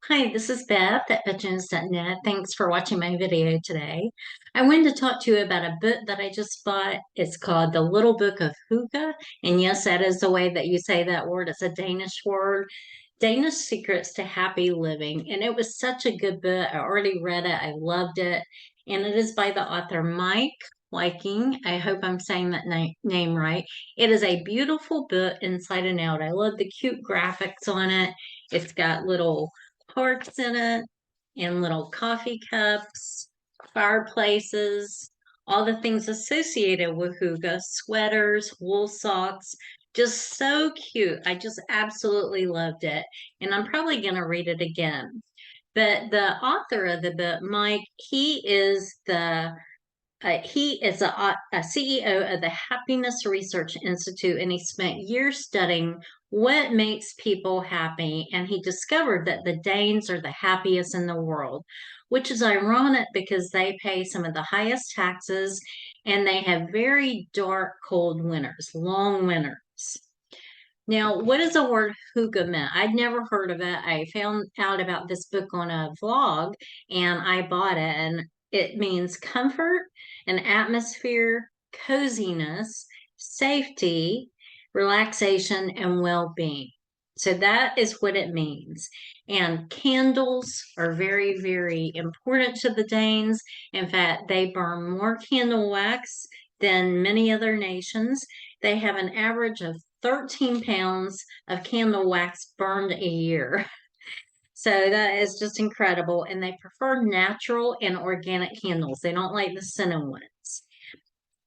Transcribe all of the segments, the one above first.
Hi, this is Beth at vetgems.net. Thanks for watching my video today. I wanted to talk to you about a book that I just bought. It's called The Little Book of Hygge. And yes, that is the way that you say that word. It's a Danish word. Danish Secrets to Happy Living. And it was such a good book. I already read it. I loved it. And it is by the author Meik Wiking. I hope I'm saying that name right. It is a beautiful book inside and out. I love the cute graphics on it. It's got little hearts in it and little coffee cups, fireplaces, all the things associated with hygge, sweaters, wool socks. Just so cute. I just absolutely loved it. And I'm probably going to read it again. But the author of the book, Mike, he is a CEO of the Happiness Research Institute, and he spent years studying what makes people happy. And he discovered that the Danes are the happiest in the world, which is ironic because they pay some of the highest taxes and they have very dark, cold winters, long winters. Now, what does the word hygge mean? I'd never heard of it. I found out about this book on a vlog and I bought it, and it means comfort, an atmosphere, coziness, safety, relaxation, and well-being. So that is what it means. And candles are very, very important to the Danes. In fact, they burn more candle wax than many other nations. They have an average of 13 pounds of candle wax burned a year. So that is just incredible. And they prefer natural and organic candles. They don't like the scented ones.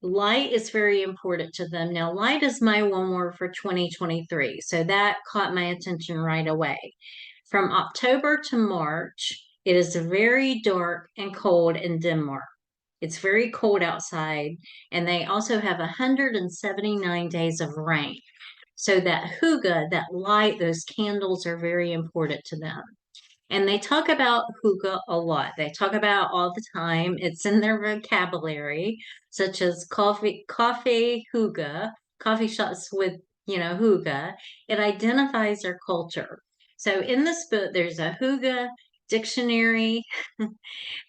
Light is very important to them. Now, light is my one word for 2023. So that caught my attention right away. From October to March, it is very dark and cold in Denmark. It's very cold outside, and they also have 179 days of rain. So that hygge, that light, those candles are very important to them. And they talk about hygge a lot. They talk about all the time. It's in their vocabulary, such as coffee hygge, coffee shops with, hygge. It identifies their culture. So in this book, there's a hygge dictionary,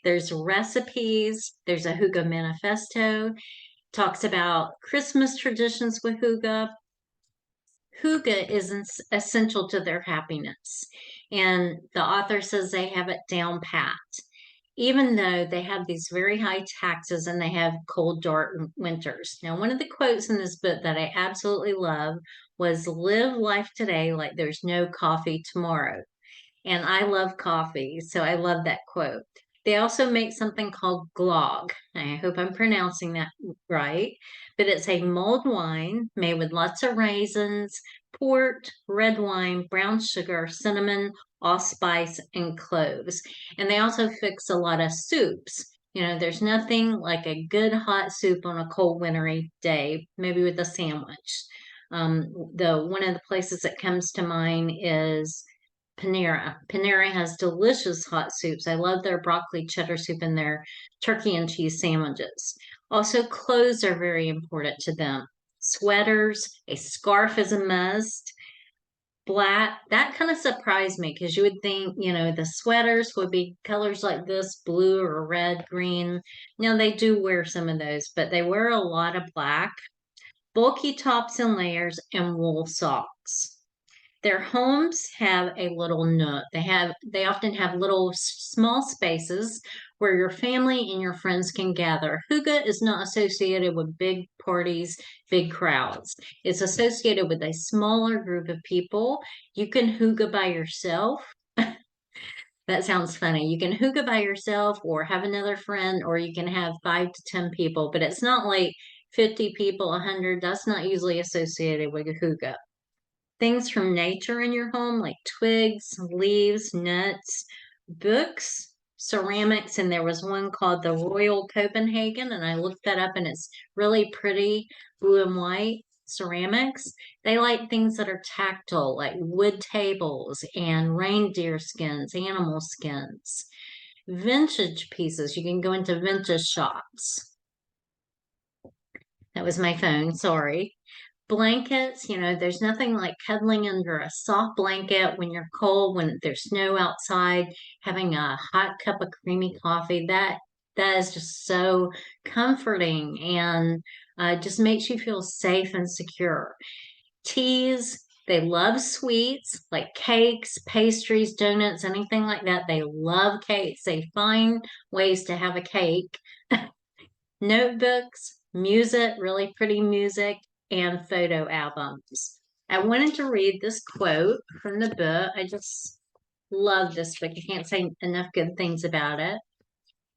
there's recipes, there's a hygge manifesto, talks about Christmas traditions with hygge. Hygge is essential to their happiness. And the author says they have it down pat, even though they have these very high taxes and they have cold, dark winters. Now, one of the quotes in this book that I absolutely love was live life today like there's no coffee tomorrow. And I love coffee, so I love that quote. They also make something called glog. I hope I'm pronouncing that right, but it's a mulled wine made with lots of raisins, port, red wine, brown sugar, cinnamon, allspice, and cloves. And they also fix a lot of soups. There's nothing like a good hot soup on a cold wintry day, maybe with a sandwich. The one of the places that comes to mind is Panera. Panera has delicious hot soups. I love their broccoli cheddar soup and their turkey and cheese sandwiches. Also, clothes are very important to them. Sweaters, a scarf is a must. Black, that kind of surprised me because you would think, the sweaters would be colors like this, blue or red, green. Now, they do wear some of those, but they wear a lot of black, bulky tops and layers, and wool socks. Their homes have a little nook. They often have little small spaces where your family and your friends can gather. Hygge is not associated with big parties, big crowds. It's associated with a smaller group of people. You can hygge by yourself. That sounds funny. You can hygge by yourself or have another friend, or you can have 5 to 10 people, but it's not like 50 people, 100. That's not usually associated with a hygge. Things from nature in your home, like twigs, leaves, nuts, books, ceramics, and there was one called the Royal Copenhagen, and I looked that up, and it's really pretty blue and white ceramics. They like things that are tactile, like wood tables and reindeer skins, animal skins. Vintage pieces, you can go into vintage shops. That was my phone, sorry. Blankets, there's nothing like cuddling under a soft blanket when you're cold, when there's snow outside, having a hot cup of creamy coffee. That is just so comforting and just makes you feel safe and secure. Teas, they love sweets like cakes, pastries, donuts, anything like that. They love cakes. They find ways to have a cake. Notebooks, music, really pretty music, and photo albums. I wanted to read this quote from the book. I just love this book. I can't say enough good things about it.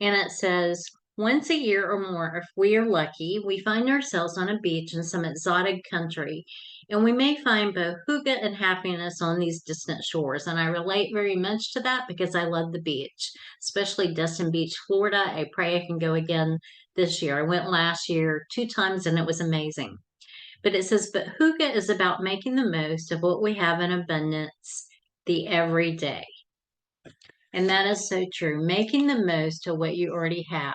And it says, once a year or more, if we are lucky, we find ourselves on a beach in some exotic country. And we may find both hygge and happiness on these distant shores. And I relate very much to that because I love the beach, especially Destin Beach, Florida. I pray I can go again this year. I went last year 2 times and it was amazing. But it says, but hygge is about making the most of what we have in abundance, the everyday. And that is so true. Making the most of what you already have.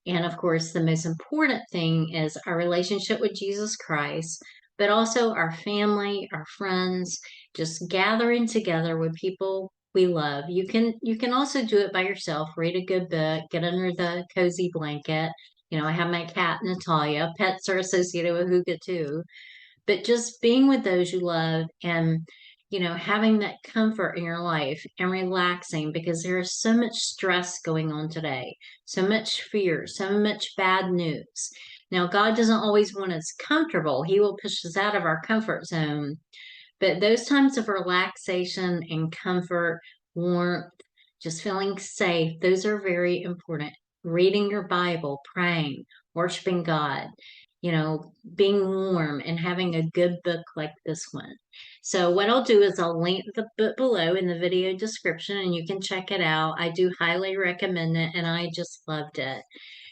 And of course, the most important thing is our relationship with Jesus Christ, but also our family, our friends, just gathering together with people we love. You can also do it by yourself. Read a good book, get under the cozy blanket. I have my cat Natalia. Pets are associated with hygge too, but just being with those you love and having that comfort in your life and relaxing because there is so much stress going on today, so much fear, so much bad news. Now, God doesn't always want us comfortable. He will push us out of our comfort zone, but those times of relaxation and comfort, warmth, just feeling safe, those are very important. Reading your Bible, praying, worshiping God, being warm and having a good book like this one. So what I'll do is I'll link the book below in the video description and you can check it out. I do highly recommend it and I just loved it.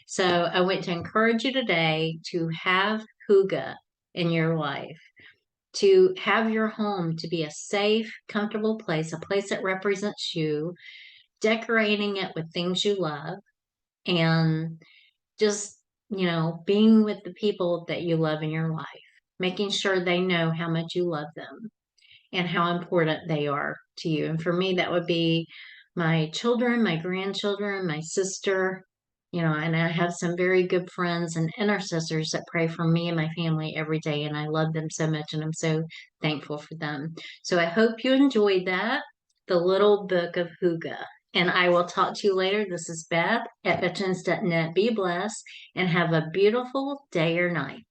So I want to encourage you today to have hygge in your life, to have your home to be a safe, comfortable place, a place that represents you, decorating it with things you love, and just, being with the people that you love in your life, making sure they know how much you love them and how important they are to you. And for me, that would be my children, my grandchildren, my sister, and I have some very good friends and intercessors that pray for me and my family every day. And I love them so much and I'm so thankful for them. So I hope you enjoyed that, the Little Book of Hygge. And I will talk to you later. This is Beth at veterans.net. Be blessed and have a beautiful day or night.